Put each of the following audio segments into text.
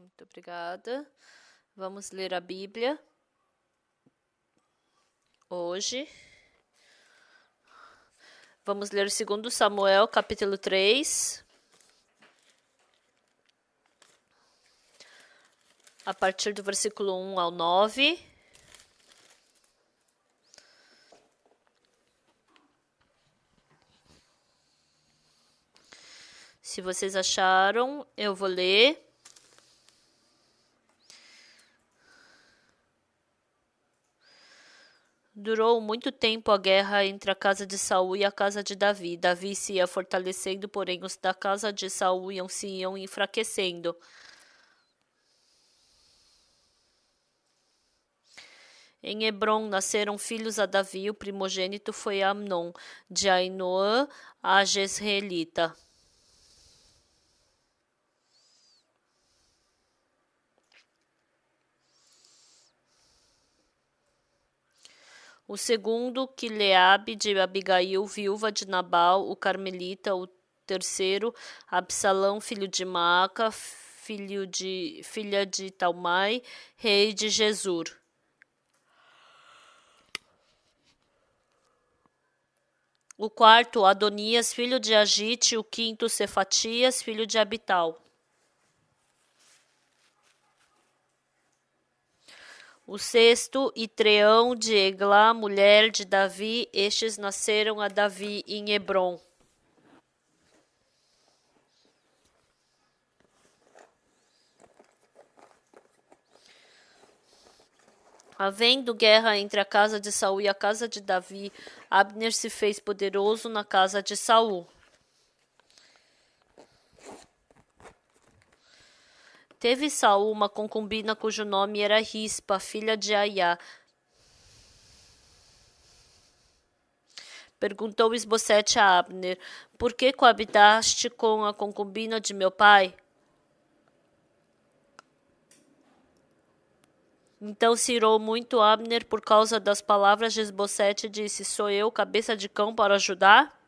Muito obrigada. Vamos ler a Bíblia hoje. Vamos ler 2 Samuel, capítulo 3. A partir do versículo 1 ao 9. Se vocês acharam, eu vou ler. Durou muito tempo a guerra entre a casa de Saul e a casa de Davi. Davi se ia fortalecendo, porém os da casa de Saul iam enfraquecendo. Em Hebrom nasceram filhos a Davi. O primogênito foi Amnon, de Ainoã, a Jezreelita. O segundo, Quileabe de Abigail, viúva de Nabal, o carmelita. O terceiro, Absalão, filho de Maaca, filha de Talmai, rei de Gesur. O quarto, Adonias, filho de Agite. O quinto, Cefatias, filho de Abital. O sexto, Itreão de Eglá, mulher de Davi. Estes nasceram a Davi em Hebrom. Havendo guerra entre a casa de Saul e a casa de Davi, Abner se fez poderoso na casa de Saul. Teve Saul uma concubina cujo nome era Rispa, filha de Aiá. Perguntou Isbosete a Abner: por que coabitaste com a concubina de meu pai? Então se irou muito Abner por causa das palavras de Isbosete e disse: sou eu, cabeça de cão, para ajudar?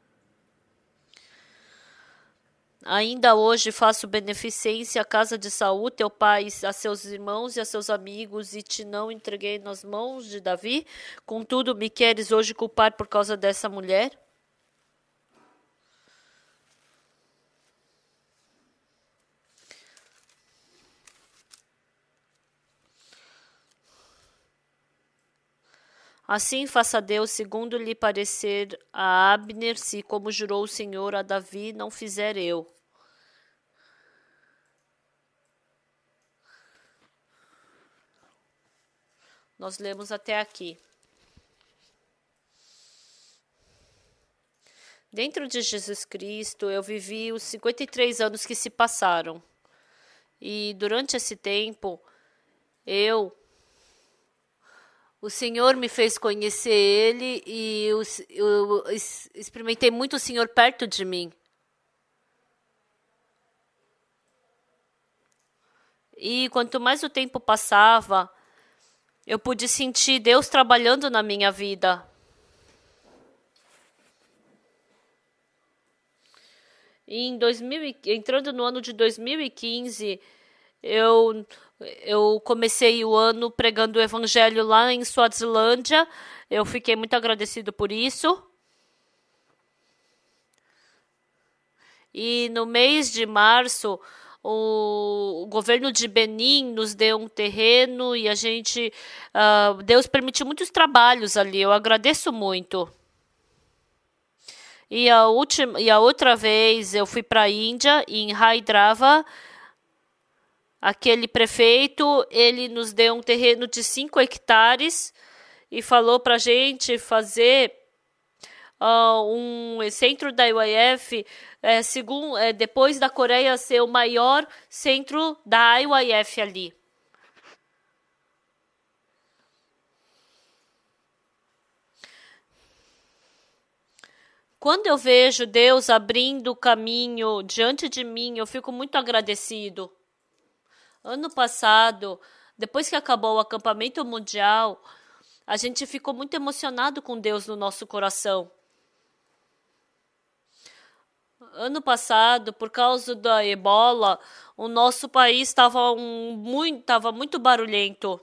Ainda hoje faço beneficência à casa de Saul, teu pai, a seus irmãos e a seus amigos, e te não entreguei nas mãos de Davi? Contudo, me queres hoje culpar por causa dessa mulher? Assim faça Deus segundo lhe parecer a Abner, se, como jurou o Senhor a Davi, não fizer eu. Nós lemos até aqui. Dentro de Jesus Cristo, eu vivi os 53 anos que se passaram. E durante esse tempo, o Senhor me fez conhecer Ele e eu experimentei muito o Senhor perto de mim. E quanto mais o tempo passava, eu pude sentir Deus trabalhando na minha vida. E entrando no ano de 2015, eu comecei o ano pregando o evangelho lá em Suazilândia. Eu fiquei muito agradecido por isso. E no mês de março, o governo de Benin nos deu um terreno e Deus permitiu muitos trabalhos ali. Eu agradeço muito. E a outra vez eu fui para a Índia, em Hyderabad. Aquele prefeito, ele nos deu um terreno de 5 hectares e falou para a gente fazer um centro da IYF, depois da Coreia ser o maior centro da IYF ali. Quando eu vejo Deus abrindo o caminho diante de mim, eu fico muito agradecido. Ano passado, depois que acabou o acampamento mundial, a gente ficou muito emocionado com Deus no nosso coração. Ano passado, por causa da ebola, o nosso país estava muito barulhento.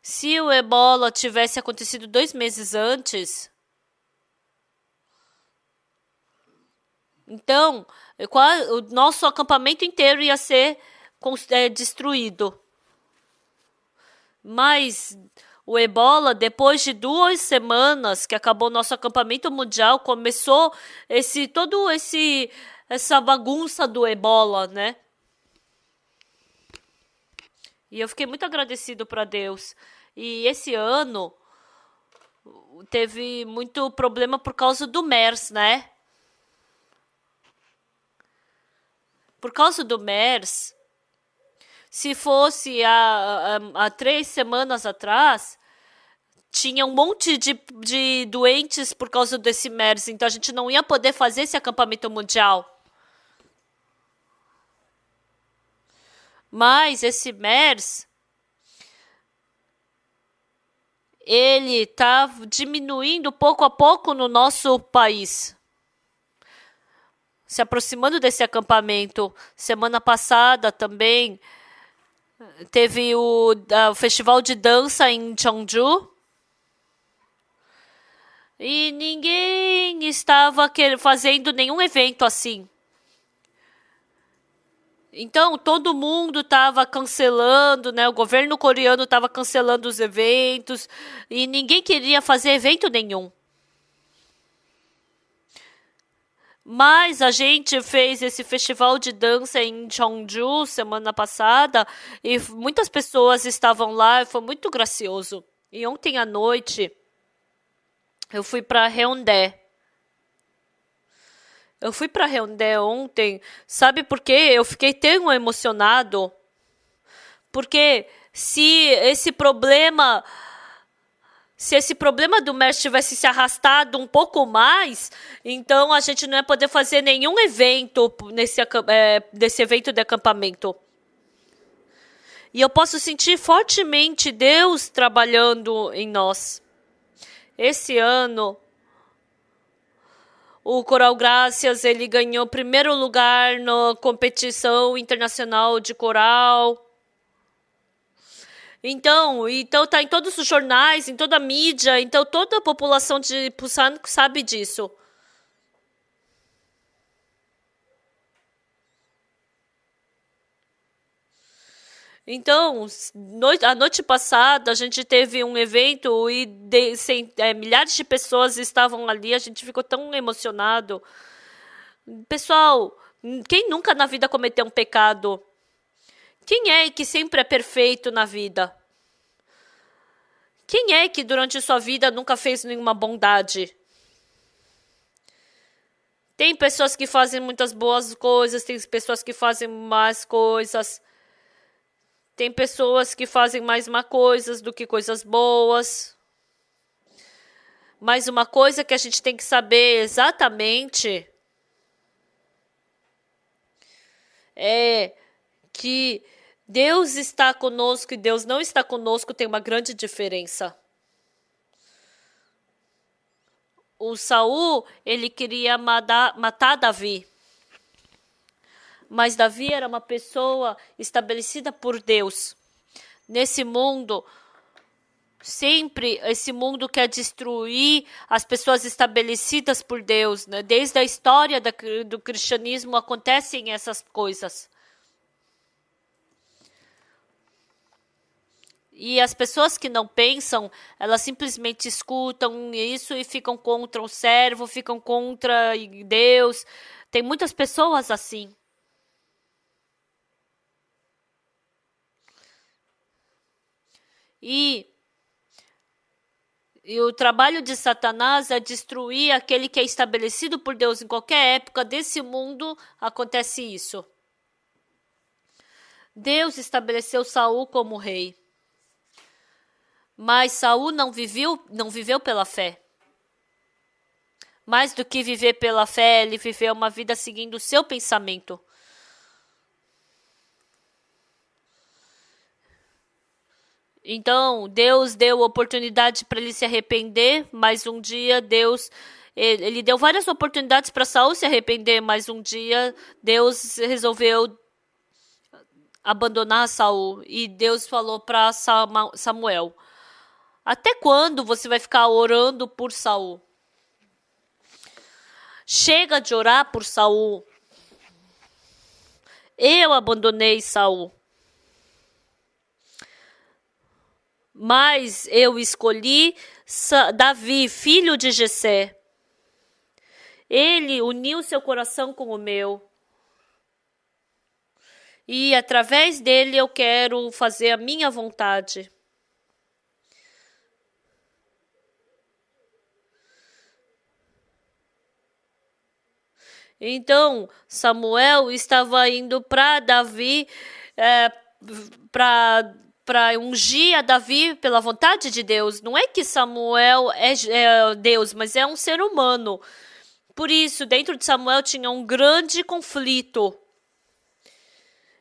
Se o ebola tivesse acontecido 2 meses antes, então o nosso acampamento inteiro ia ser destruído. Mas o ebola, depois de 2 semanas que acabou nosso acampamento mundial, começou essa bagunça do ebola, né? E eu fiquei muito agradecido para Deus. E esse ano teve muito problema por causa do MERS, né? Por causa do MERS, se fosse há 3 semanas atrás, tinha um monte de doentes por causa desse MERS, então a gente não ia poder fazer esse acampamento mundial. Mas esse MERS, ele está diminuindo pouco a pouco no nosso país. Se aproximando desse acampamento. Semana passada também teve o festival de dança em Cheongju. E ninguém estava fazendo nenhum evento assim. Então, todo mundo estava cancelando, né? O governo coreano estava cancelando os eventos e ninguém queria fazer evento nenhum. Mas a gente fez esse festival de dança em Cheongju semana passada e muitas pessoas estavam lá e foi muito gracioso. E ontem à noite eu fui para Haeundae. Eu fui para Haeundae ontem, sabe por quê? Eu fiquei tão emocionado. Porque se esse problema do MERS tivesse se arrastado um pouco mais, então a gente não ia poder fazer nenhum evento nesse evento de acampamento. E eu posso sentir fortemente Deus trabalhando em nós. Esse ano, o Coral Gracias, ele ganhou primeiro lugar na competição internacional de coral. Então tá em todos os jornais, em toda a mídia, então toda a população de Busan sabe disso. Então, a noite passada a gente teve um evento e milhares de pessoas estavam ali, a gente ficou tão emocionado. Pessoal, quem nunca na vida cometeu um pecado? Quem é que sempre é perfeito na vida? Quem é que durante sua vida nunca fez nenhuma bondade? Tem pessoas que fazem muitas boas coisas, tem pessoas que fazem más coisas. Tem pessoas que fazem mais má coisas do que coisas boas. Mas uma coisa que a gente tem que saber exatamente é que Deus está conosco e Deus não está conosco, tem uma grande diferença. O Saul, ele queria matar Davi. Mas Davi era uma pessoa estabelecida por Deus. Nesse mundo, sempre esse mundo quer destruir as pessoas estabelecidas por Deus, né? Desde a história do cristianismo acontecem essas coisas. E as pessoas que não pensam, elas simplesmente escutam isso e ficam contra o servo, ficam contra Deus. Tem muitas pessoas assim. E o trabalho de Satanás é destruir aquele que é estabelecido por Deus. Em qualquer época desse mundo acontece isso. Deus estabeleceu Saul como rei. Mas Saul não viveu pela fé. Mais do que viver pela fé, ele viveu uma vida seguindo o seu pensamento. Então, Deus deu oportunidade para ele se arrepender, mas um dia Deus, Ele deu várias oportunidades para Saul se arrepender, mas um dia Deus resolveu abandonar Saul e Deus falou para Samuel: até quando você vai ficar orando por Saul? Chega de orar por Saul. Eu abandonei Saul. Mas eu escolhi Davi, filho de Jessé. Ele uniu seu coração com o meu. E através dele eu quero fazer a minha vontade. Então, Samuel estava indo para Davi, para ungir a Davi pela vontade de Deus. Não é que Samuel é Deus, mas é um ser humano. Por isso, dentro de Samuel tinha um grande conflito.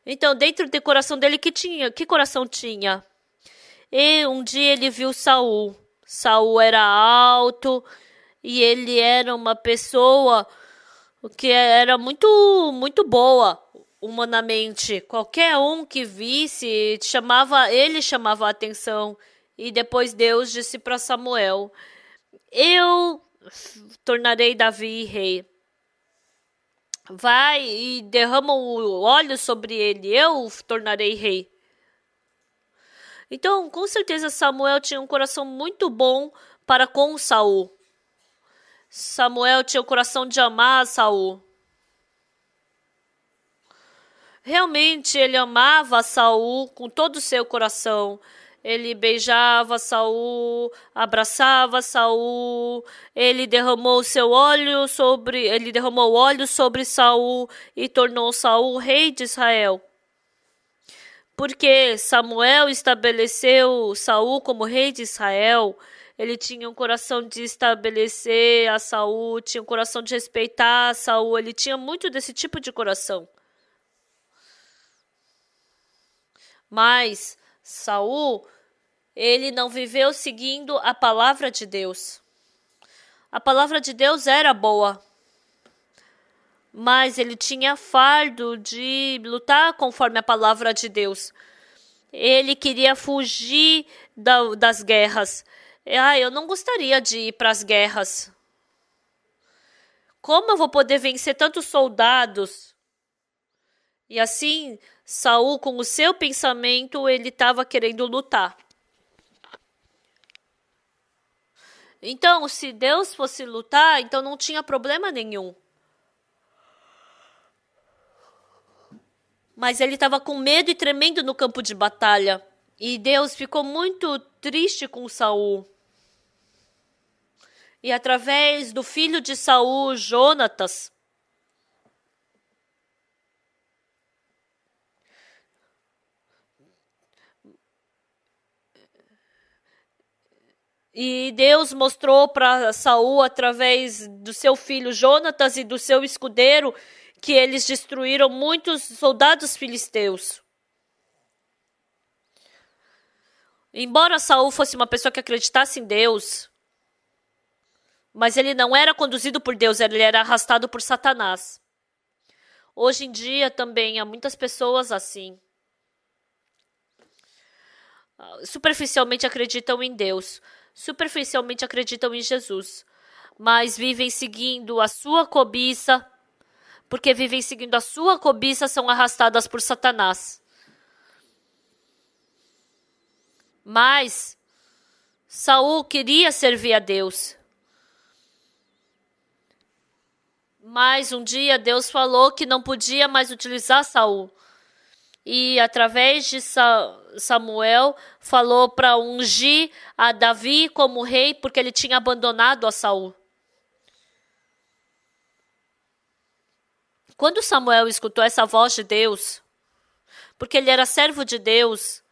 Então, dentro do coração dele, que coração tinha? E um dia ele viu Saul. Saul era alto e ele era uma pessoa que era muito boa humanamente. Qualquer um que visse ele chamava a atenção. E depois Deus disse para Samuel: eu tornarei Davi rei. Vai e derrama o óleo sobre ele, eu tornarei rei. Então, com certeza, Samuel tinha um coração muito bom para com Saul. Samuel tinha o coração de amar Saul. Realmente ele amava Saul com todo o seu coração. Ele beijava Saul, abraçava Saul. Ele derramou óleo sobre Saul e tornou Saul rei de Israel. Porque Samuel estabeleceu Saul como rei de Israel, ele tinha um coração de estabelecer a Saul, tinha um coração de respeitar a Saul, ele tinha muito desse tipo de coração. Mas Saul, ele não viveu seguindo a palavra de Deus. A palavra de Deus era boa, mas ele tinha fardo de lutar conforme a palavra de Deus. Ele queria fugir das guerras. Eu não gostaria de ir para as guerras. Como eu vou poder vencer tantos soldados? E assim, Saul, com o seu pensamento, ele estava querendo lutar. Então, se Deus fosse lutar, então não tinha problema nenhum. Mas ele estava com medo e tremendo no campo de batalha. E Deus ficou muito triste com Saul. E através do filho de Saul, Jonatas, e Deus mostrou para Saul, através do seu filho Jonatas e do seu escudeiro, que eles destruíram muitos soldados filisteus. Embora Saul fosse uma pessoa que acreditasse em Deus, mas ele não era conduzido por Deus, ele era arrastado por Satanás. Hoje em dia também há muitas pessoas assim. Superficialmente acreditam em Deus, superficialmente acreditam em Jesus, mas vivem seguindo a sua cobiça. Porque vivem seguindo a sua cobiça, são arrastadas por Satanás. Mas Saul queria servir a Deus. Mas um dia Deus falou que não podia mais utilizar Saul. E através de Samuel falou para ungir a Davi como rei, porque ele tinha abandonado a Saul. Quando Samuel escutou essa voz de Deus, porque ele era servo de Deus,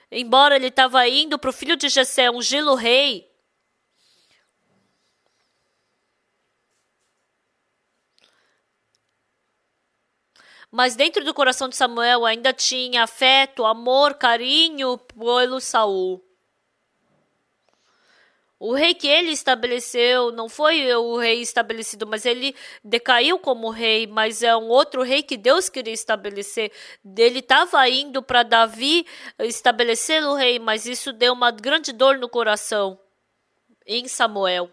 embora ele estava indo para o filho de Jessé ungí-lo rei, mas dentro do coração de Samuel ainda tinha afeto, amor, carinho pelo Saul. O rei que ele estabeleceu não foi o rei estabelecido, mas ele decaiu como rei, mas é um outro rei que Deus queria estabelecer. Ele estava indo para Davi estabelecer o rei, mas isso deu uma grande dor no coração em Samuel.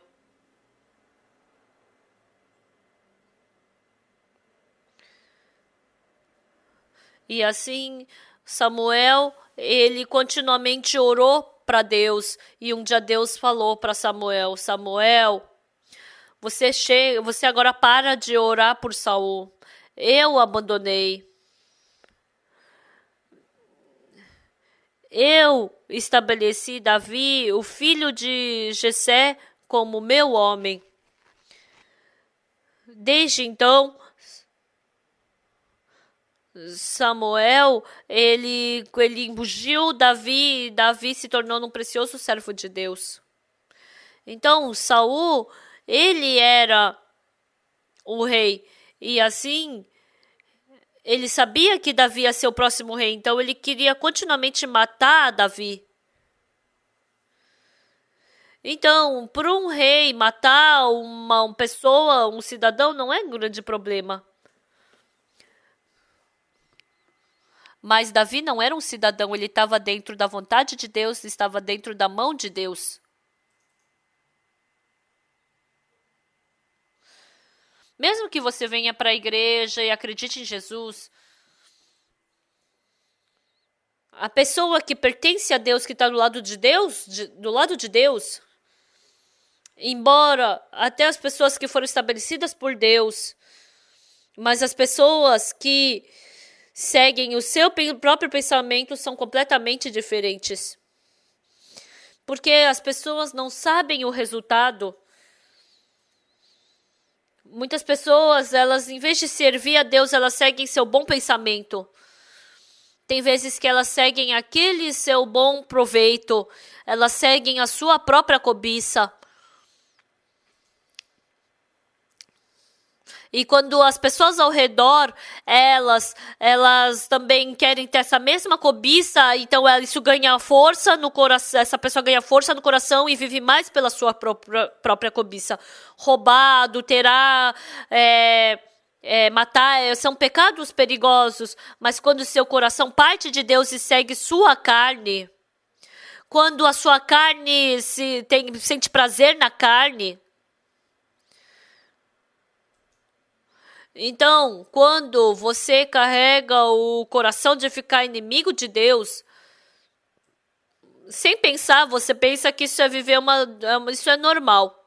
E assim, Samuel, ele continuamente orou para Deus. E um dia Deus falou para Samuel: Samuel, você agora para de orar por Saul. Eu abandonei. Eu estabeleci Davi, o filho de Jessé, como meu homem. Desde então, Samuel, ele ungiu Davi, e Davi se tornou um precioso servo de Deus. Então, Saul, ele era o rei, e assim, ele sabia que Davi ia ser o próximo rei, então ele queria continuamente matar Davi. Então, para um rei matar uma pessoa, um cidadão, não é um grande problema. Mas Davi não era um cidadão, ele estava dentro da vontade de Deus, estava dentro da mão de Deus. Mesmo que você venha para a igreja e acredite em Jesus, a pessoa que pertence a Deus, que está do lado de Deus, embora até as pessoas que foram estabelecidas por Deus, mas as pessoas que seguem o seu próprio pensamento são completamente diferentes. Porque as pessoas não sabem o resultado. Muitas pessoas, elas, em vez de servir a Deus, elas seguem seu bom pensamento. Tem vezes que elas seguem aquele seu bom proveito. Elas seguem a sua própria cobiça. E quando as pessoas ao redor, elas também querem ter essa mesma cobiça, então isso ganha força no coração, essa pessoa ganha força no coração e vive mais pela sua própria cobiça. Roubar, adulterar, matar, são pecados perigosos, mas quando seu coração parte de Deus e segue sua carne, quando a sua carne sente prazer na carne, então, quando você carrega o coração de ficar inimigo de Deus, sem pensar, você pensa que isso é viver isso é normal.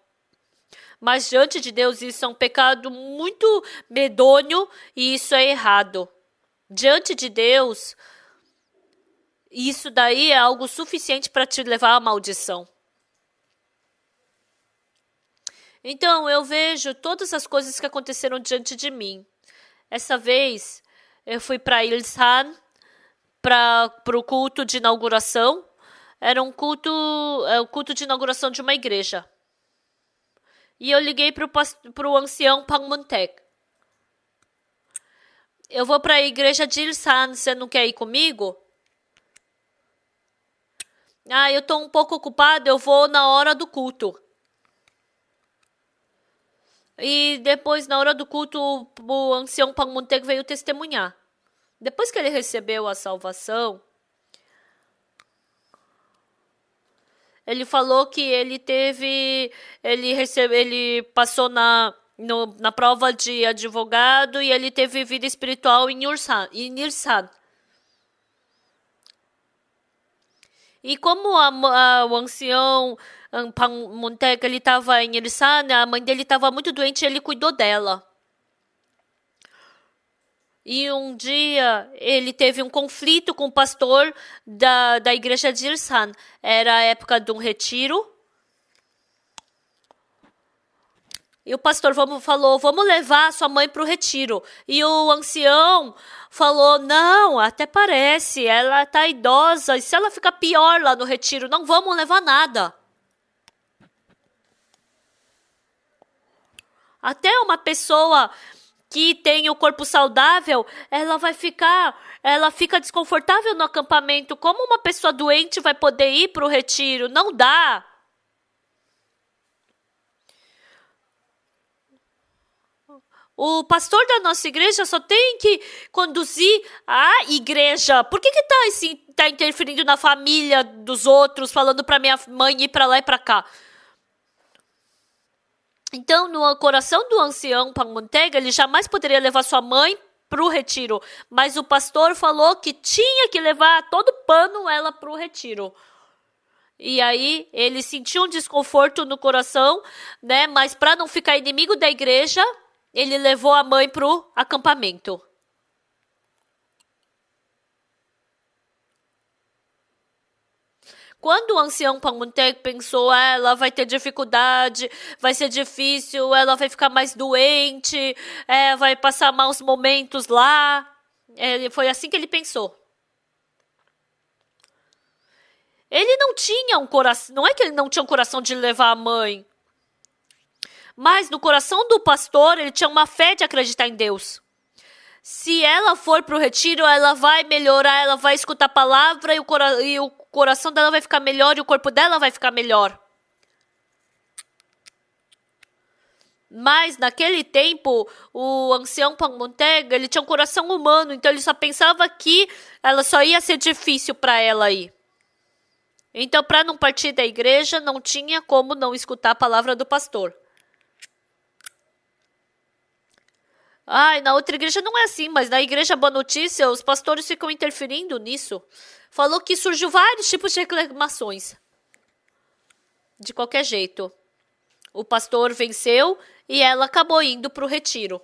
Mas diante de Deus isso é um pecado muito medonho e isso é errado. Diante de Deus, isso daí é algo suficiente para te levar à maldição. Então, eu vejo todas as coisas que aconteceram diante de mim. Essa vez, eu fui para Ilsan, para o culto de inauguração. Era um culto de inauguração de uma igreja. E eu liguei para o ancião Pangmontek. Eu vou para a igreja de Ilsan, você não quer ir comigo? Eu estou um pouco ocupado, eu vou na hora do culto. E depois, na hora do culto, o ancião Pangmontek veio testemunhar. Depois que ele recebeu a salvação, ele falou que ele passou na prova de advogado e ele teve vida espiritual em Irsan. E como o ancião Pangmontek, ele estava em Irsan, a mãe dele estava muito doente e ele cuidou dela. E um dia ele teve um conflito com o pastor da igreja de Irsan. Era a época de um retiro. E o pastor falou, vamos levar sua mãe para o retiro. E o ancião falou, não, até parece, ela está idosa. E se ela ficar pior lá no retiro, não vamos levar nada. Até uma pessoa que tem o corpo saudável, ela fica desconfortável no acampamento. Como uma pessoa doente vai poder ir para o retiro? Não dá. O pastor da nossa igreja só tem que conduzir a igreja. Por que tá assim, tá interferindo na família dos outros, falando para minha mãe ir para lá e para cá? Então, no coração do ancião Pangmonteg, ele jamais poderia levar sua mãe para o retiro. Mas o pastor falou que tinha que levar todo pano ela para o retiro. E aí, ele sentiu um desconforto no coração, né? Mas para não ficar inimigo da igreja, ele levou a mãe para o acampamento. Quando o ancião Pangmonteg pensou, ela vai ter dificuldade, vai ser difícil, ela vai ficar mais doente, vai passar maus momentos lá. Foi assim que ele pensou. Ele não tinha um coração, não é que ele não tinha um coração de levar a mãe, mas no coração do pastor ele tinha uma fé de acreditar em Deus. Se ela for para o retiro, ela vai melhorar, ela vai escutar a palavra e o coração dela vai ficar melhor e o corpo dela vai ficar melhor. Mas naquele tempo, o ancião Pangmonteg, ele tinha um coração humano, então ele só pensava que ela só ia ser difícil para ela ir. Então, para não partir da igreja, não tinha como não escutar a palavra do pastor. Na outra igreja não é assim, mas na igreja Boa Notícia, os pastores ficam interferindo nisso. Falou que surgiu vários tipos de reclamações. De qualquer jeito. O pastor venceu e ela acabou indo para o retiro.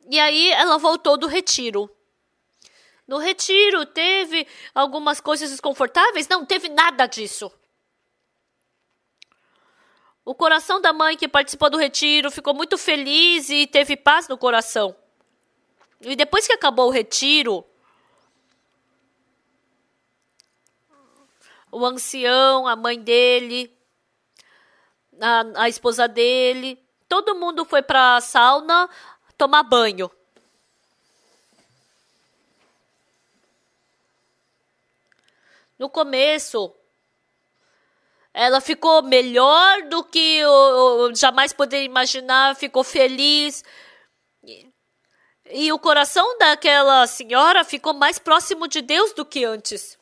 E aí ela voltou do retiro. No retiro teve algumas coisas desconfortáveis? Não, teve nada disso. O coração da mãe que participou do retiro ficou muito feliz e teve paz no coração. E depois que acabou o retiro, o ancião, a mãe dele, a esposa dele, todo mundo foi para a sauna tomar banho. No começo, ela ficou melhor do que eu jamais poderia imaginar, ficou feliz. E o coração daquela senhora ficou mais próximo de Deus do que antes.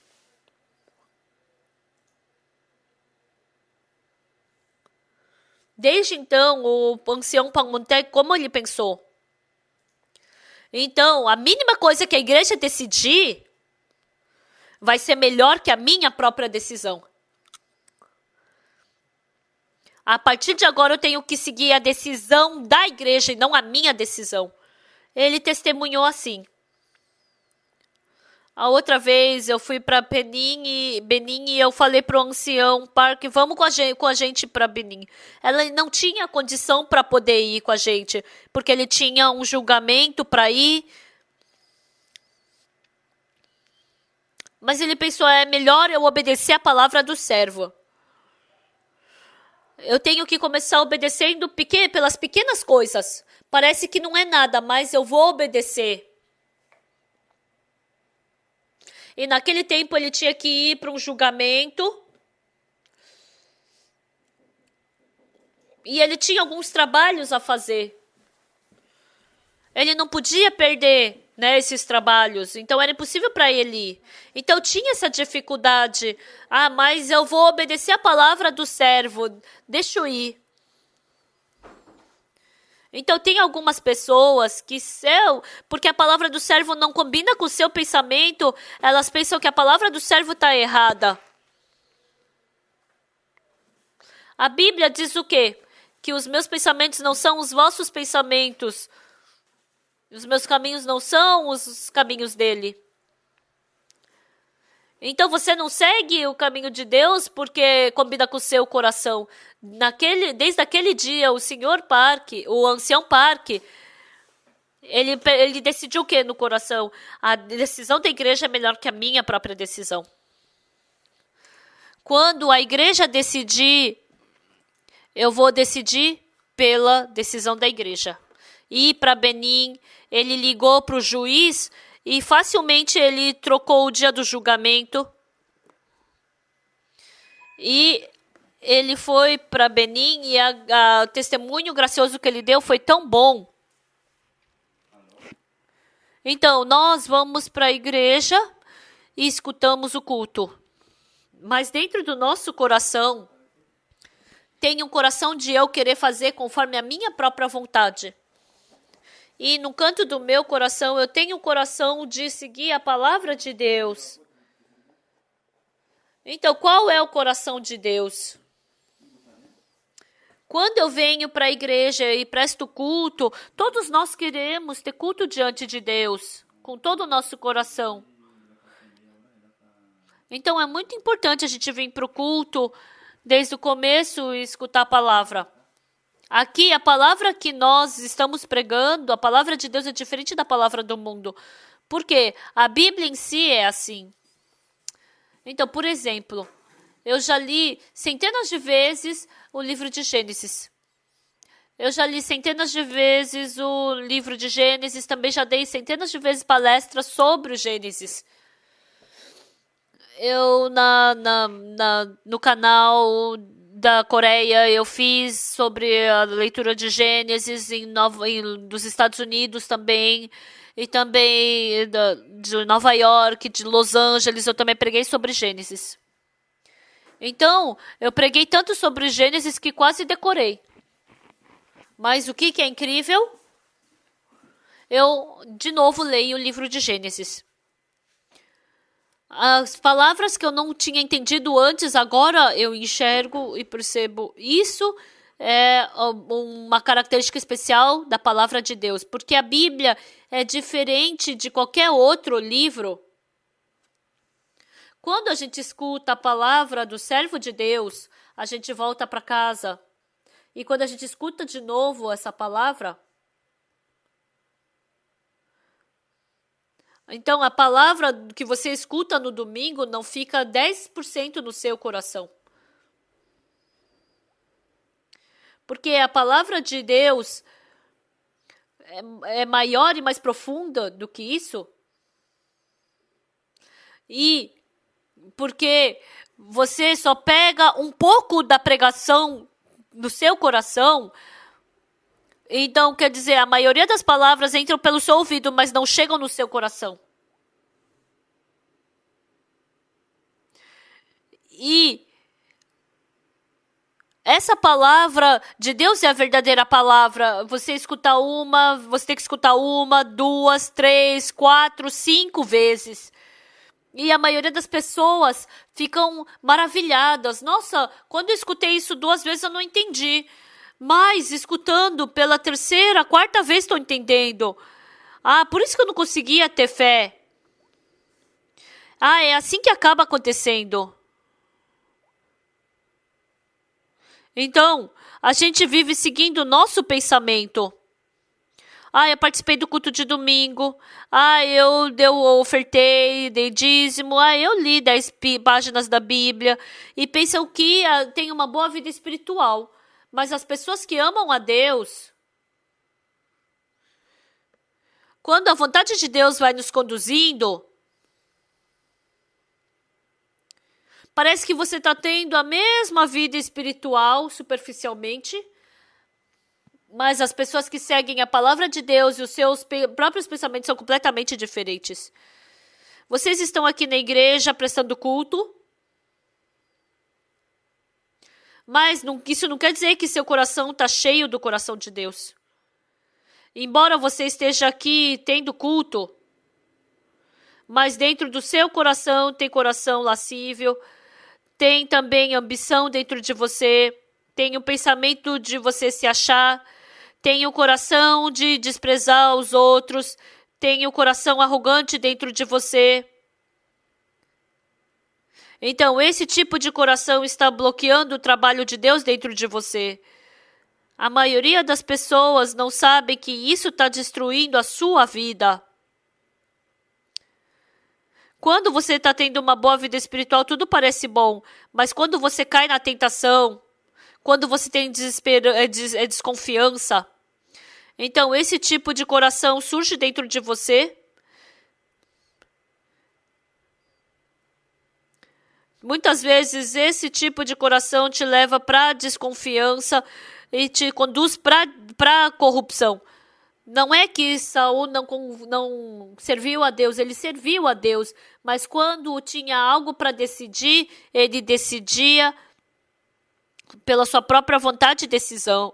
Desde então, o ancião Pangmonteg, como ele pensou? Então, a mínima coisa que a igreja decidir vai ser melhor que a minha própria decisão. A partir de agora eu tenho que seguir a decisão da igreja e não a minha decisão. Ele testemunhou assim. A outra vez eu fui para Benin e eu falei para o ancião Park, vamos com a gente para Benin. Ela não tinha condição para poder ir com a gente, porque ele tinha um julgamento para ir. Mas ele pensou, é melhor eu obedecer a palavra do servo. Eu tenho que começar obedecendo pelas pequenas coisas. Parece que não é nada, mas eu vou obedecer. E naquele tempo ele tinha que ir para um julgamento. E ele tinha alguns trabalhos a fazer. Ele não podia perder, esses trabalhos. Então era impossível para ele ir. Então tinha essa dificuldade. Mas eu vou obedecer a palavra do servo. Deixa eu ir. Então tem algumas pessoas que porque a palavra do servo não combina com o seu pensamento, elas pensam que a palavra do servo está errada. A Bíblia diz o quê? Que os meus pensamentos não são os vossos pensamentos. Os meus caminhos não são os caminhos dele. Então você não segue o caminho de Deus porque combina com o seu coração. Desde aquele dia, o senhor Park, o ancião Park, ele decidiu o que no coração? A decisão da igreja é melhor que a minha própria decisão. Quando a igreja decidir, eu vou decidir pela decisão da igreja. Ir para Benin, ele ligou para o juiz e facilmente ele trocou o dia do julgamento. E Ele foi para Benin e o testemunho gracioso que ele deu foi tão bom. Então, nós vamos para a igreja e escutamos o culto. Mas dentro do nosso coração, tem um coração de eu querer fazer conforme a minha própria vontade. E no canto do meu coração, eu tenho o coração de seguir a palavra de Deus. Então, qual é o coração de Deus? Quando eu venho para a igreja e presto culto, todos nós queremos ter culto diante de Deus, com todo o nosso coração. Então, é muito importante a gente vir para o culto desde o começo e escutar a palavra. Aqui, a palavra que nós estamos pregando, a palavra de Deus é diferente da palavra do mundo. Por quê? A Bíblia em si é assim. Então, por exemplo, eu já li centenas de vezes o livro de Gênesis. Eu já li centenas de vezes o livro de Gênesis, também já dei centenas de vezes palestras sobre o Gênesis. Eu, no canal da Coreia, eu fiz sobre a leitura de Gênesis dos Estados Unidos também, e também de Nova York, de Los Angeles, eu também preguei sobre Gênesis. Então, eu preguei tanto sobre Gênesis que quase decorei. Mas o que é incrível? Eu, de novo, leio o livro de Gênesis. As palavras que eu não tinha entendido antes, agora eu enxergo e percebo. Isso é uma característica especial da palavra de Deus, porque a Bíblia é diferente de qualquer outro livro. Quando a gente escuta a palavra do servo de Deus, a gente volta para casa. E quando a gente escuta de novo essa palavra, então a palavra que você escuta no domingo não fica 10% no seu coração. Porque a palavra de Deus é maior e mais profunda do que isso. E porque você só pega um pouco da pregação no seu coração, então quer dizer, a maioria das palavras entram pelo seu ouvido, mas não chegam no seu coração. E essa palavra de Deus é a verdadeira palavra. Você escuta você tem que escutar 1, 2, 3, 4, 5 vezes. E a maioria das pessoas ficam maravilhadas. Nossa, quando eu escutei isso 2 vezes eu não entendi. Mas escutando pela 3ª, 4ª vez estou entendendo. Por isso que eu não conseguia ter fé. É assim que acaba acontecendo. Então, a gente vive seguindo o nosso pensamento. Eu participei do culto de domingo. Eu ofertei, dei dízimo. Eu li 10 páginas da Bíblia. E pensam que tem uma boa vida espiritual. Mas as pessoas que amam a Deus, quando a vontade de Deus vai nos conduzindo, parece que você está tendo a mesma vida espiritual, superficialmente, mas as pessoas que seguem a palavra de Deus e os seus próprios pensamentos são completamente diferentes. Vocês estão aqui na igreja prestando culto, mas isso não quer dizer que seu coração está cheio do coração de Deus. Embora você esteja aqui tendo culto, mas dentro do seu coração tem coração lascívio, tem também ambição dentro de você, tem o pensamento de você se achar, tem o coração de desprezar os outros, tem o coração arrogante dentro de você. Então, esse tipo de coração está bloqueando o trabalho de Deus dentro de você. A maioria das pessoas não sabe que isso está destruindo a sua vida. Quando você está tendo uma boa vida espiritual, tudo parece bom. Mas quando você cai na tentação, quando você tem desconfiança, então esse tipo de coração surge dentro de você. Muitas vezes esse tipo de coração te leva para desconfiança e te conduz para corrupção. Não é que Saul não serviu a Deus, ele serviu a Deus, mas quando tinha algo para decidir, ele decidia pela sua própria vontade e decisão.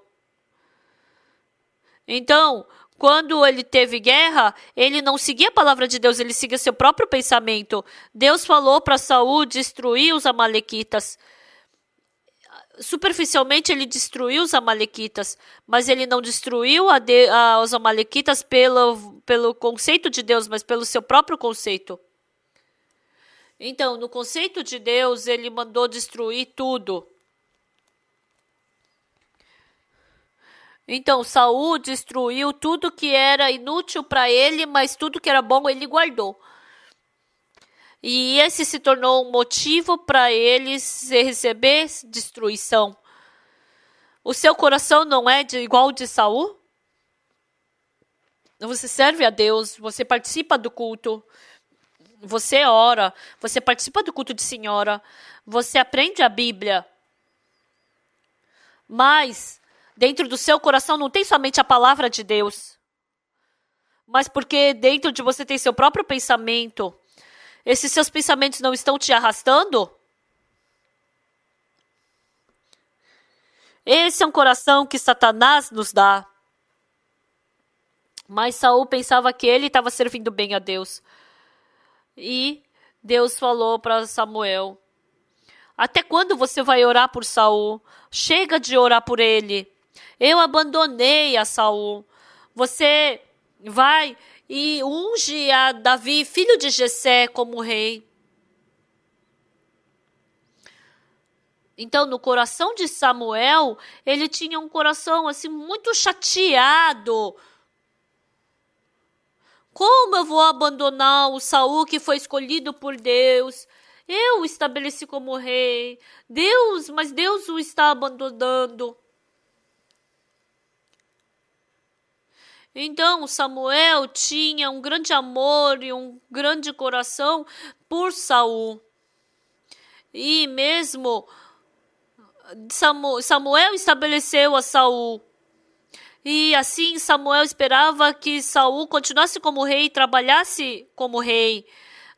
Então, quando ele teve guerra, ele não seguia a palavra de Deus, ele seguia seu próprio pensamento. Deus falou para Saul destruir os amalequitas. Superficialmente ele destruiu os amalequitas, mas ele não destruiu os amalequitas pelo conceito de Deus, mas pelo seu próprio conceito. Então, no conceito de Deus, ele mandou destruir tudo. Então, Saul destruiu tudo que era inútil para ele, mas tudo que era bom ele guardou. E esse se tornou um motivo para ele receber destruição. O seu coração não é igual ao de Saul? Você serve a Deus, você participa do culto, você ora, você participa do culto de senhora, você aprende a Bíblia. Mas dentro do seu coração não tem somente a palavra de Deus, mas porque dentro de você tem seu próprio pensamento. Esses seus pensamentos não estão te arrastando? Esse é um coração que Satanás nos dá. Mas Saul pensava que ele estava servindo bem a Deus. E Deus falou para Samuel: até quando você vai orar por Saul? Chega de orar por ele. Eu abandonei a Saul. Você vai e unge a Davi, filho de Jessé, como rei. Então, no coração de Samuel, ele tinha um coração assim muito chateado. Como eu vou abandonar o Saul que foi escolhido por Deus? Eu o estabeleci como rei. Mas Deus o está abandonando. Então, Samuel tinha um grande amor e um grande coração por Saul. E mesmo Samuel estabeleceu a Saul. E assim Samuel esperava que Saul continuasse como rei e trabalhasse como rei.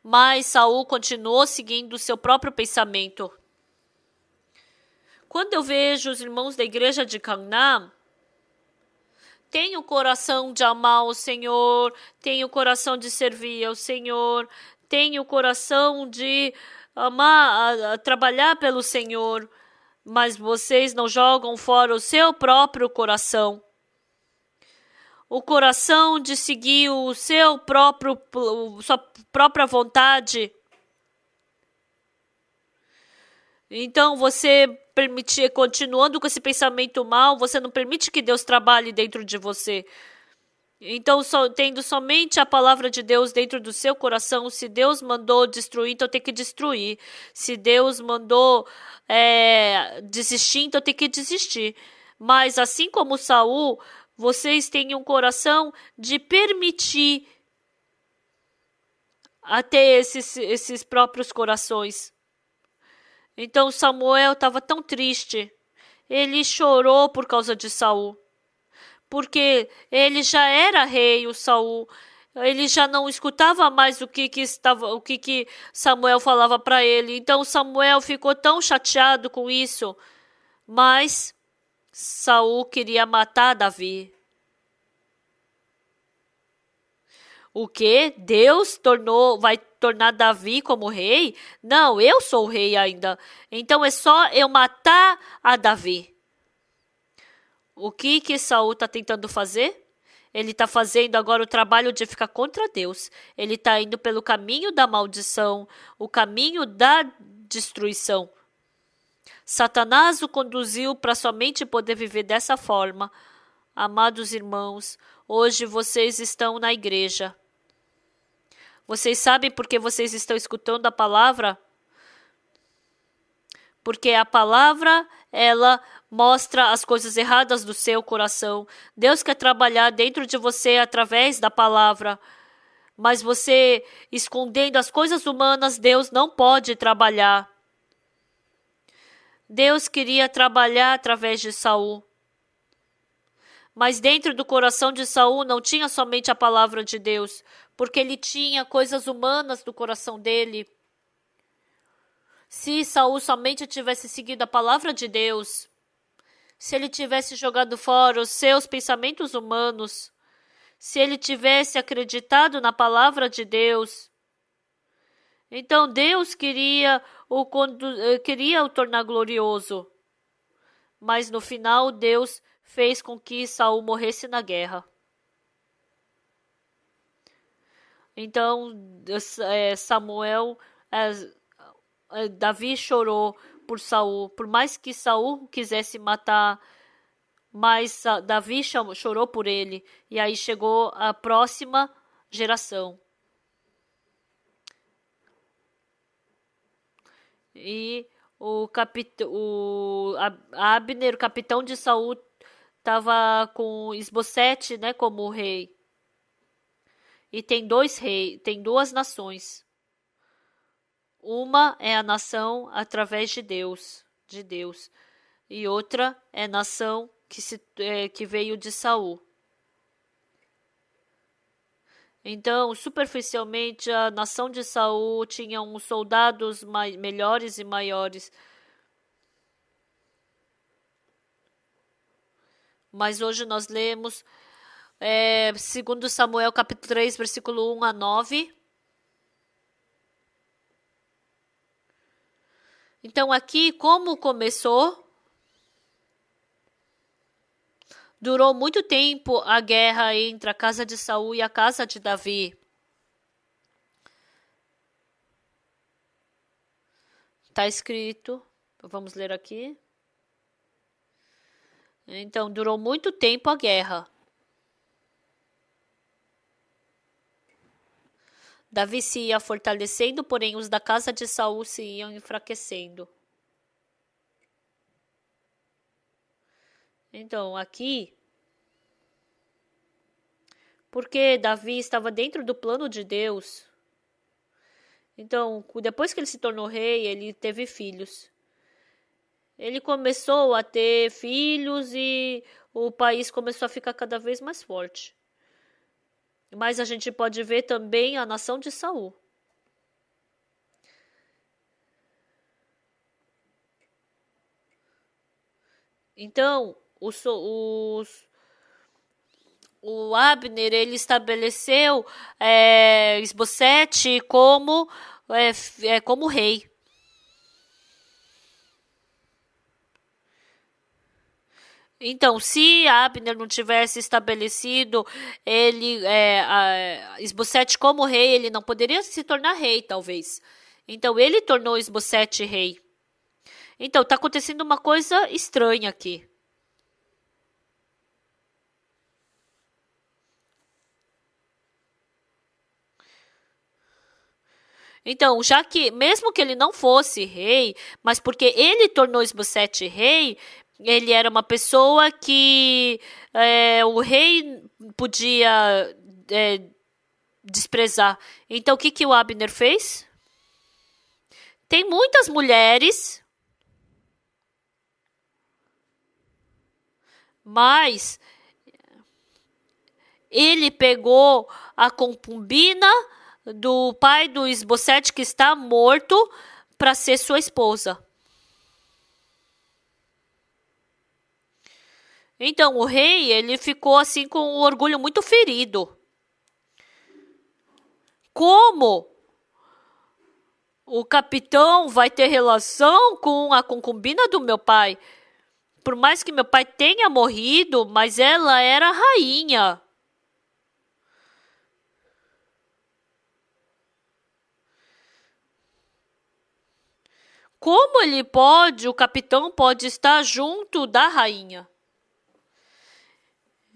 Mas Saul continuou seguindo o seu próprio pensamento. Quando eu vejo os irmãos da igreja de Canaã, tem o coração de amar o Senhor, tem o coração de servir ao Senhor, tem o coração de amar, trabalhar pelo Senhor, mas vocês não jogam fora o seu próprio coração. O coração de seguir sua própria vontade. Então você continuando com esse pensamento mal, você não permite que Deus trabalhe dentro de você. Então, tendo somente a palavra de Deus dentro do seu coração, se Deus mandou destruir, então tem que destruir. Se Deus mandou desistir, então tem que desistir. Mas assim como Saul, vocês têm um coração de permitir até esses próprios corações. Então Samuel estava tão triste. Ele chorou por causa de Saul. Porque ele já era rei, o Saul. Ele já não escutava mais o que Samuel falava para ele. Então Samuel ficou tão chateado com isso. Mas Saul queria matar Davi. O que? Deus vai tornar Davi como rei? Não, eu sou o rei ainda. Então é só eu matar a Davi. O que Saul está tentando fazer? Ele está fazendo agora o trabalho de ficar contra Deus. Ele está indo pelo caminho da maldição, o caminho da destruição. Satanás o conduziu para somente poder viver dessa forma. Amados irmãos, hoje vocês estão na igreja. Vocês sabem por que vocês estão escutando a palavra? Porque a palavra, ela mostra as coisas erradas do seu coração. Deus quer trabalhar dentro de você através da palavra. Mas você escondendo as coisas humanas, Deus não pode trabalhar. Deus queria trabalhar através de Saul. Mas dentro do coração de Saul não tinha somente a palavra de Deus, porque ele tinha coisas humanas do coração dele. Se Saul somente tivesse seguido a palavra de Deus, se ele tivesse jogado fora os seus pensamentos humanos, se ele tivesse acreditado na palavra de Deus, então Deus queria o tornar glorioso. Mas no final Deus fez com que Saul morresse na guerra. Então Davi chorou por Saul. Por mais que Saul quisesse matar, mas Davi chorou por ele. E aí chegou a próxima geração. E Abner, o capitão de Saul, estava com Isbosete, né, como rei. E tem duas nações. Uma é a nação através de Deus, e outra é a nação que veio de Saul. Então, superficialmente, a nação de Saul tinha uns soldados melhores e maiores. Mas hoje nós lemos 2 Samuel capítulo 3, versículo 1 a 9. Então aqui, como começou? Durou muito tempo a guerra entre a casa de Saul e a casa de Davi. Está escrito, vamos ler aqui. Então, durou muito tempo a guerra. Davi se ia fortalecendo, porém os da casa de Saul se iam enfraquecendo. Então, aqui, porque Davi estava dentro do plano de Deus, então, depois que ele se tornou rei, ele teve filhos. Ele começou a ter filhos e o país começou a ficar cada vez mais forte. Mas a gente pode ver também a nação de Saul. Então, o Abner, ele estabeleceu Isbosete como rei. Então, se Abner não tivesse estabelecido Isbosete como rei, ele não poderia se tornar rei, talvez. Então, ele tornou Isbosete rei. Então, está acontecendo uma coisa estranha aqui. Então, já que, mesmo que ele não fosse rei, mas porque ele tornou Isbosete rei, ele era uma pessoa que o rei podia desprezar. Então, o que o Abner fez? Tem muitas mulheres, mas ele pegou a concubina do pai do Isbosete, que está morto, para ser sua esposa. Então, o rei, ele ficou assim com o orgulho muito ferido. Como o capitão vai ter relação com a concubina do meu pai? Por mais que meu pai tenha morrido, mas ela era rainha. Como o capitão pode estar junto da rainha?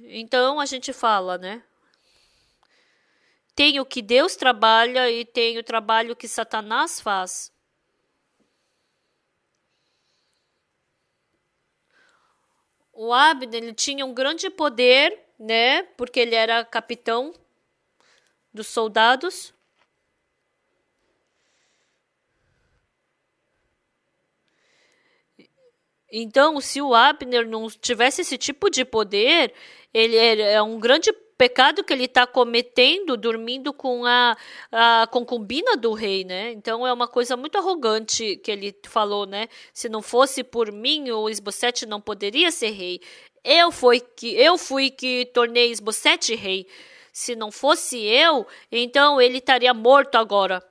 Então a gente fala, né? Tem o que Deus trabalha e tem o trabalho que Satanás faz. O Abner, ele tinha um grande poder, né? Porque ele era capitão dos soldados. Então, se o Abner não tivesse esse tipo de poder, ele é um grande pecado que ele está cometendo, dormindo com a concubina do rei, né? Então é uma coisa muito arrogante que ele falou, né? Se não fosse por mim, o Esbocete não poderia ser rei. Eu fui que tornei Esbocete rei. Se não fosse eu, então ele estaria morto agora.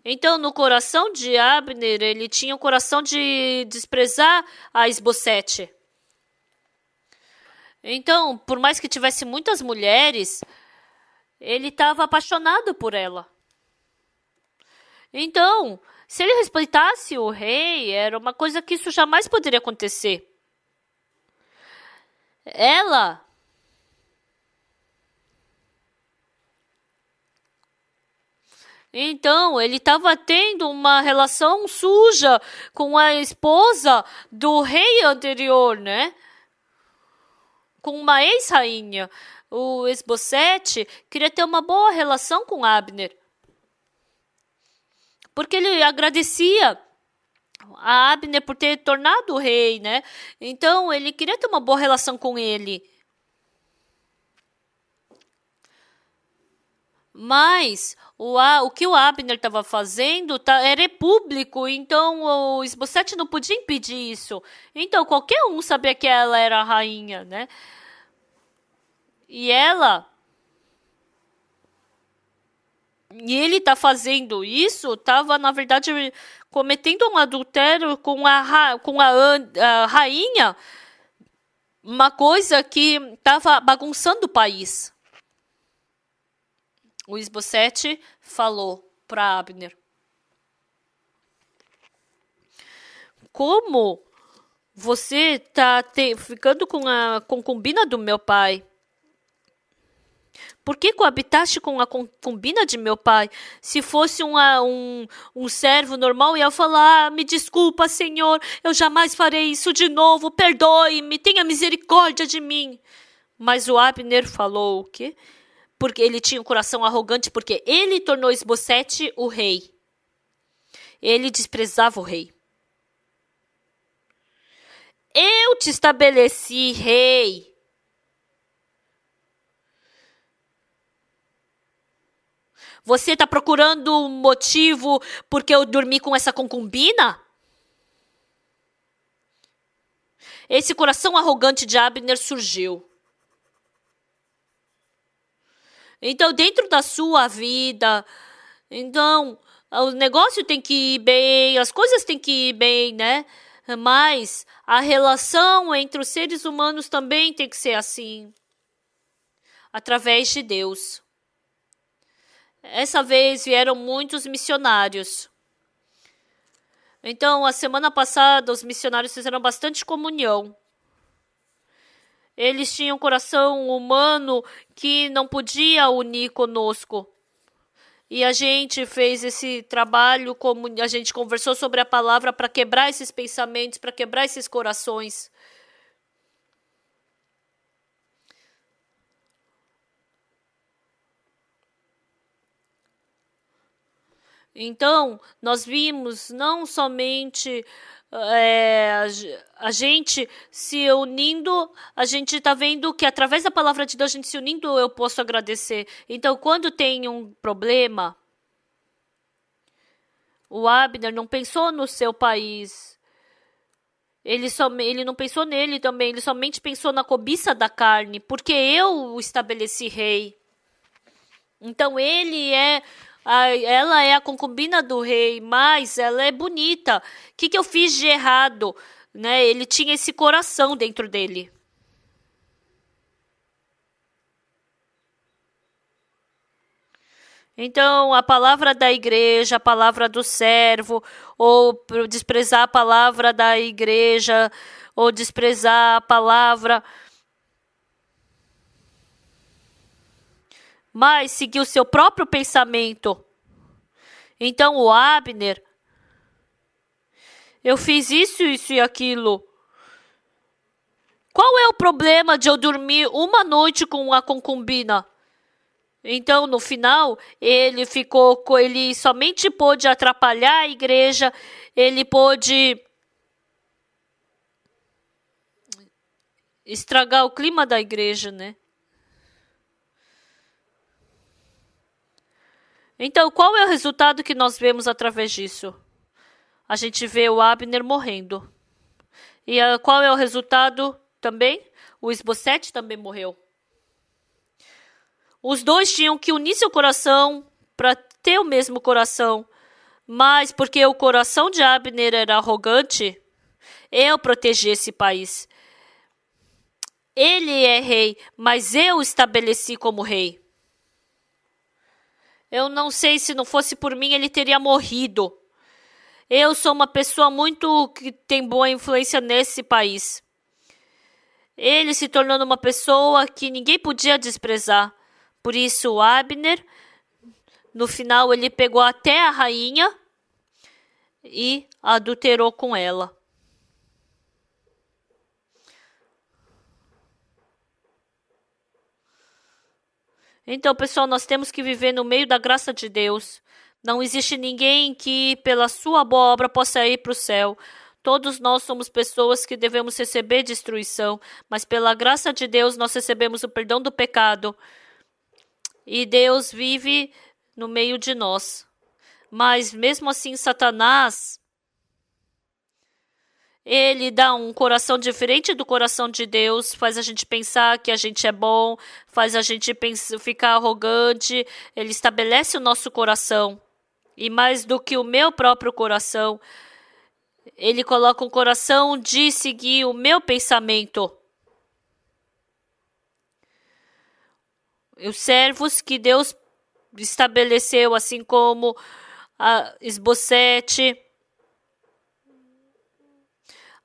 Então, no coração de Abner, ele tinha o coração de desprezar a Esbocete. Então, por mais que tivesse muitas mulheres, ele estava apaixonado por ela. Então, se ele respeitasse o rei, era uma coisa que isso jamais poderia acontecer. Ela Então, ele estava tendo uma relação suja com a esposa do rei anterior, né? Com uma ex-rainha. O Esbocete queria ter uma boa relação com Abner. Porque ele agradecia a Abner por ter tornado o rei, né? Então, ele queria ter uma boa relação com ele. Mas o que o Abner estava fazendo era público, então o Esbocete não podia impedir isso. Então qualquer um sabia que ela era a rainha, né? E ele tá fazendo isso, estava na verdade cometendo um adultério com a rainha, uma coisa que estava bagunçando o país. O Esbocete falou para Abner: como você tá ficando com a concubina do meu pai? Por que coabitaste com a concubina de meu pai? Se fosse um servo normal, ia falar: me desculpa, senhor, eu jamais farei isso de novo, perdoe-me, tenha misericórdia de mim. Mas o Abner falou o quê? Porque ele tinha um coração arrogante, porque ele tornou Esbocete o rei. Ele desprezava o rei. Eu te estabeleci rei. Você está procurando um motivo porque eu dormi com essa concubina? Esse coração arrogante de Abner surgiu. Então, dentro da sua vida, então, o negócio tem que ir bem, as coisas têm que ir bem, né? Mas a relação entre os seres humanos também tem que ser assim, através de Deus. Essa vez vieram muitos missionários. Então, a semana passada, os missionários fizeram bastante comunhão. Eles tinham um coração humano que não podia unir conosco. E a gente fez esse trabalho, a gente conversou sobre a palavra para quebrar esses pensamentos, para quebrar esses corações. Então, nós vimos não somente a gente se unindo, a gente está vendo que através da palavra de Deus, a gente se unindo, eu posso agradecer. Então, quando tem um problema, o Abner não pensou no seu país. Ele não pensou nele também, ele somente pensou na cobiça da carne, porque eu o estabeleci rei. Então, ela é a concubina do rei, mas ela é bonita. O que eu fiz de errado? Né? Ele tinha esse coração dentro dele. Então, a palavra da igreja, a palavra do servo, ou desprezar a palavra da igreja, ou desprezar a palavra, mas seguir o seu próprio pensamento. Então, o Abner, eu fiz isso, isso e aquilo. Qual é o problema de eu dormir uma noite com a concubina? Então, no final, ele somente pôde atrapalhar a igreja, ele pôde estragar o clima da igreja, né? Então, qual é o resultado que nós vemos através disso? A gente vê o Abner morrendo. E qual é o resultado também? O Isbosete também morreu. Os dois tinham que unir seu coração para ter o mesmo coração. Mas porque o coração de Abner era arrogante, eu protegi esse país. Ele é rei, mas eu o estabeleci como rei. Eu não sei, se não fosse por mim, ele teria morrido. Eu sou uma pessoa muito que tem boa influência nesse país. Ele se tornou uma pessoa que ninguém podia desprezar. Por isso, Abner, no final, ele pegou até a rainha e adulterou com ela. Então, pessoal, nós temos que viver no meio da graça de Deus. Não existe ninguém que, pela sua boa obra, possa ir para o céu. Todos nós somos pessoas que devemos receber destruição, mas pela graça de Deus nós recebemos o perdão do pecado. E Deus vive no meio de nós. Mas mesmo assim, Satanás, ele dá um coração diferente do coração de Deus, faz a gente pensar que a gente é bom, faz a gente ficar arrogante, ele estabelece o nosso coração. E mais do que o meu próprio coração, ele coloca um coração de seguir o meu pensamento. Os servos que Deus estabeleceu, assim como Isbosete,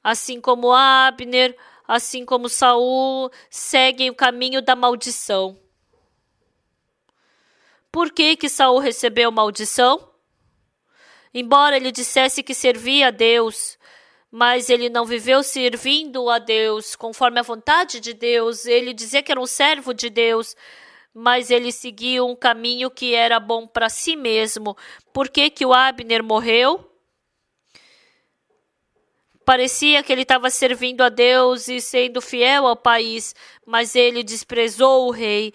assim como Abner, assim como Saul, seguem o caminho da maldição. Por que Saul recebeu maldição? Embora ele dissesse que servia a Deus, mas ele não viveu servindo a Deus conforme a vontade de Deus. Ele dizia que era um servo de Deus, mas ele seguiu um caminho que era bom para si mesmo. Por que o Abner morreu? Parecia que ele estava servindo a Deus e sendo fiel ao país, mas ele desprezou o rei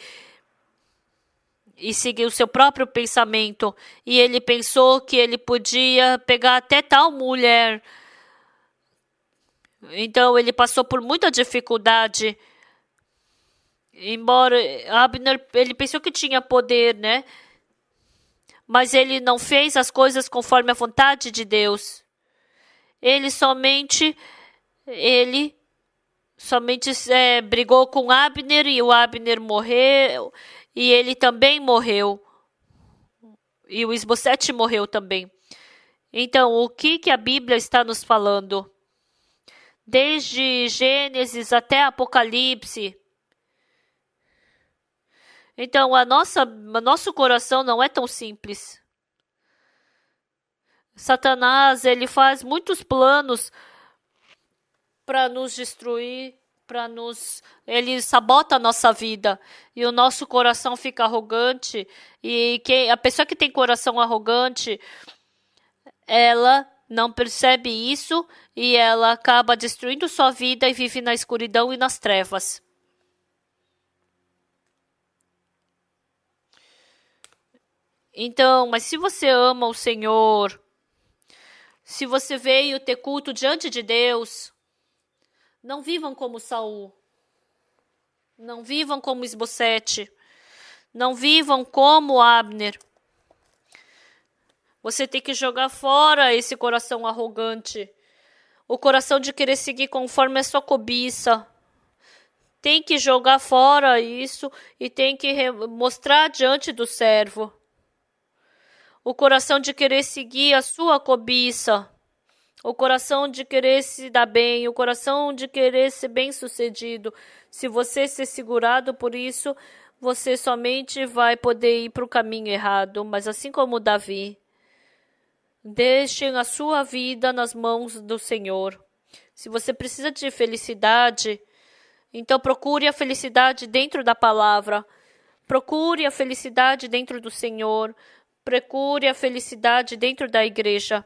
e seguiu seu próprio pensamento. E ele pensou que ele podia pegar até tal mulher. Então ele passou por muita dificuldade. Embora Abner, ele pensou que tinha poder, né? Mas ele não fez as coisas conforme a vontade de Deus. Ele somente brigou com Abner e o Abner morreu. E ele também morreu. E o Isbosete morreu também. Então, o que a Bíblia está nos falando? Desde Gênesis até Apocalipse. Então, nosso coração não é tão simples. Satanás, ele faz muitos planos para nos destruir, ele sabota a nossa vida e o nosso coração fica arrogante. E a pessoa que tem coração arrogante, ela não percebe isso e ela acaba destruindo sua vida e vive na escuridão e nas trevas. Então, mas se você ama o Senhor, se você veio ter culto diante de Deus, não vivam como Saul. Não vivam como Isbosete. Não vivam como Abner. Você tem que jogar fora esse coração arrogante. O coração de querer seguir conforme a sua cobiça. Tem que jogar fora isso e tem que mostrar diante do servo. O coração de querer seguir a sua cobiça. O coração de querer se dar bem, o coração de querer ser bem-sucedido. Se você ser segurado por isso, você somente vai poder ir para o caminho errado. Mas assim como Davi, deixem a sua vida nas mãos do Senhor. Se você precisa de felicidade, então procure a felicidade dentro da palavra. Procure a felicidade dentro do Senhor. Procure a felicidade dentro da igreja.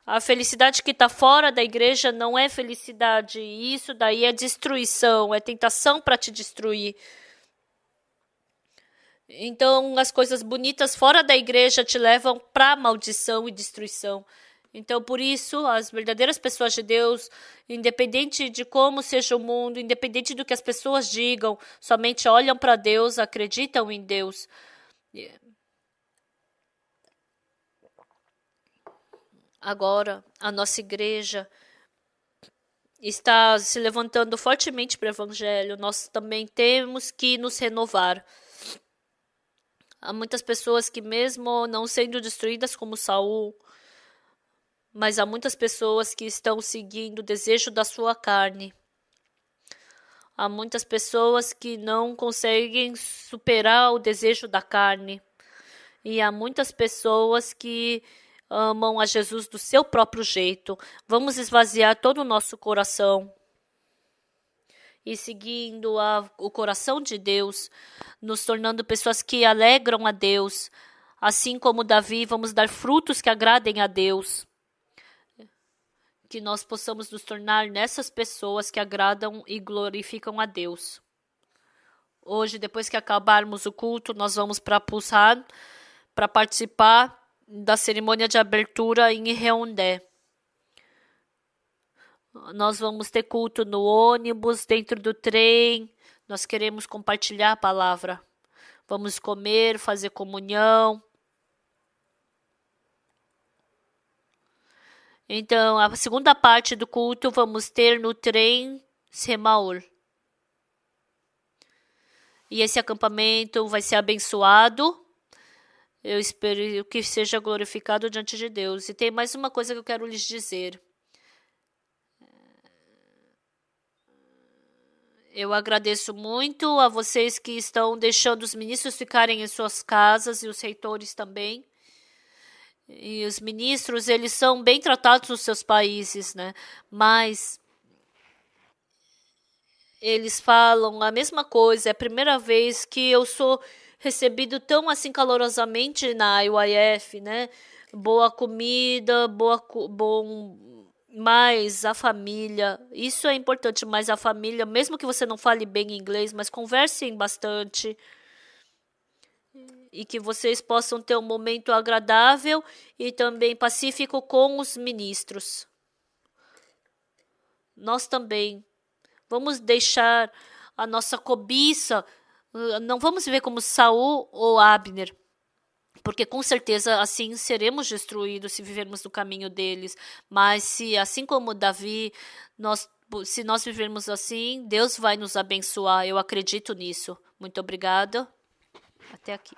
A felicidade que está fora da igreja não é felicidade. Isso daí é destruição, é tentação para te destruir. Então, as coisas bonitas fora da igreja te levam para maldição e destruição. Então, por isso, as verdadeiras pessoas de Deus, independente de como seja o mundo, independente do que as pessoas digam, somente olham para Deus, acreditam em Deus. Agora, a nossa igreja está se levantando fortemente para o evangelho. Nós também temos que nos renovar. Há muitas pessoas que, mesmo não sendo destruídas como Saul, mas há muitas pessoas que estão seguindo o desejo da sua carne. Há muitas pessoas que não conseguem superar o desejo da carne. E há muitas pessoas que amam a Jesus do seu próprio jeito. Vamos esvaziar todo o nosso coração e seguindo o coração de Deus, nos tornando pessoas que alegram a Deus. Assim como Davi, vamos dar frutos que agradem a Deus. Que nós possamos nos tornar nessas pessoas que agradam e glorificam a Deus. Hoje, depois que acabarmos o culto, nós vamos para Pulsar para participar da cerimônia de abertura em Reondé. Nós vamos ter culto no ônibus, dentro do trem. Nós queremos compartilhar a palavra. Vamos comer, fazer comunhão. Então, a segunda parte do culto vamos ter no trem Semaur. E esse acampamento vai ser abençoado. Eu espero que seja glorificado diante de Deus. E tem mais uma coisa que eu quero lhes dizer. Eu agradeço muito a vocês que estão deixando os ministros ficarem em suas casas e os reitores também. E os ministros, eles são bem tratados nos seus países, né? Mas eles falam a mesma coisa. É a primeira vez que eu sou recebido tão assim calorosamente na IYF, né? Boa comida, mas a família, isso é importante, mas a família, mesmo que você não fale bem inglês, mas conversem bastante e que vocês possam ter um momento agradável e também pacífico com os ministros. Nós também vamos deixar a nossa cobiça, não vamos viver como Saul ou Abner, porque com certeza assim seremos destruídos se vivermos no caminho deles. Mas se, assim como Davi, se nós vivermos assim, Deus vai nos abençoar. Eu acredito nisso. Muito obrigada. Até aqui.